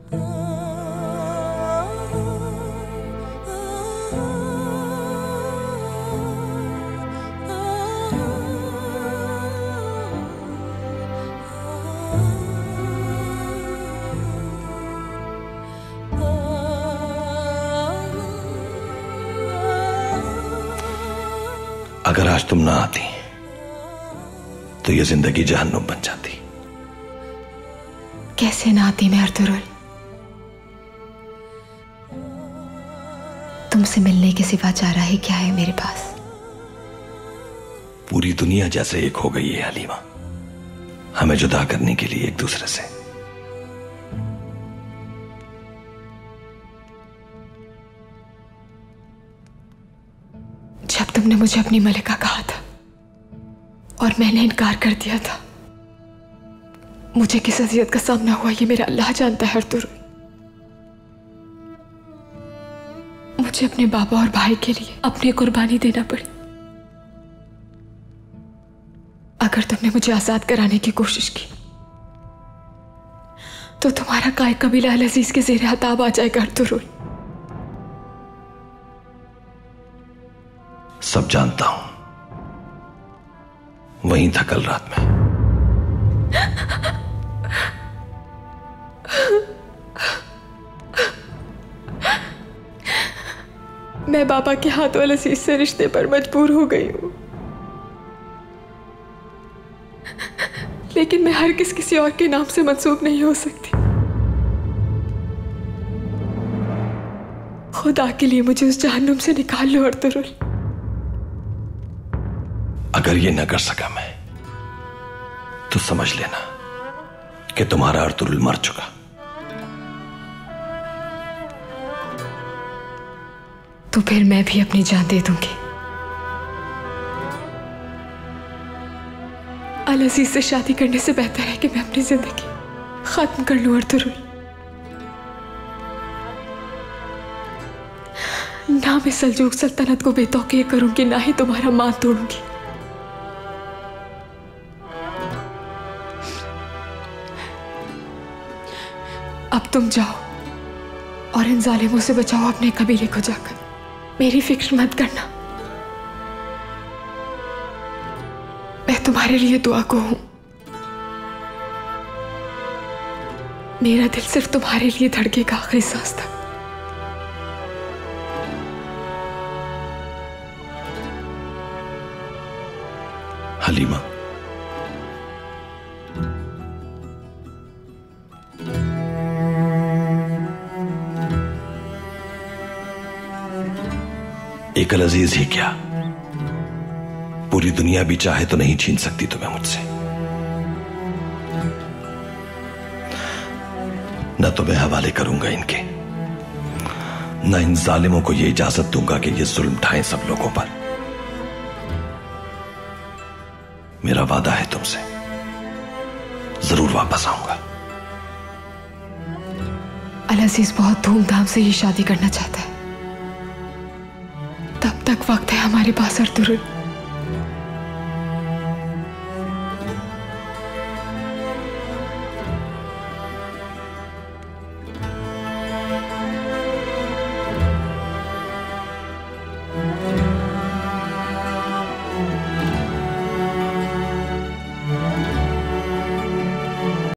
अगर आज तुम ना आती तो ये जिंदगी जहन्नुम बन जाती। कैसे ना आती मैं अर्तुरुल? तुमसे मिलने के सिवा चारा ही क्या है मेरे पास? पूरी दुनिया जैसे एक हो गई है हलीमा, हमें जुदा करने के लिए एक दूसरे से। जब तुमने मुझे अपनी मलिका कहा था और मैंने इनकार कर दिया था, मुझे किस अज़ियत का सामना हुआ ये मेरा अल्लाह जानता है अर्तुरुल। मुझे अपने बाबा और भाई के लिए अपनी कुर्बानी देना पड़ी। अगर तुमने मुझे आजाद कराने की कोशिश की तो तुम्हारा काय कबीला अल अजीज के ज़ेरे अताब आ जाएगा अर्तुरुल। सब जानता हूं, वहीं था कल रात में। मैं बाबा के हाथों अल अजीज से रिश्ते पर मजबूर हो गई हूं, लेकिन मैं हरगिज़ किसी और के नाम से मंसूब नहीं हो सकती। खुदा के लिए मुझे उस जहन्नुम से निकाल लो अर्तुरुल। अगर ये न कर सका मैं तो समझ लेना कि तुम्हारा अर्तुरुल मर चुका। तो फिर मैं भी अपनी जान दे दूंगी। अल अजीज से शादी करने से बेहतर है कि मैं अपनी जिंदगी खत्म कर लूं अर्तुरुल। ना मैं सल्जूक सल्तनत को बेतौकीर करूंगी, ना ही तुम्हारा मान तोड़ूंगी। अब तुम जाओ और इन जालिमों से बचाओ अपने कबीले को जाकर। मेरी फिक्र मत करना, मैं तुम्हारे लिए दुआ को हूं। मेरा दिल सिर्फ तुम्हारे लिए धड़केगा आखिरी सांस तक। हलीमा, एक अल अजीज ही क्या, पूरी दुनिया भी चाहे तो नहीं छीन सकती तुम्हें मुझसे। न तो मैं हवाले करूंगा इनके, न इन जालिमों को यह इजाजत दूंगा कि ये जुल्म ढाएं सब लोगों पर। मेरा वादा है तुमसे, जरूर वापस आऊंगा। अल अजीज बहुत धूमधाम से ये शादी करना चाहता है। तब तक वक्त है हमारे पास अर्तुरुल।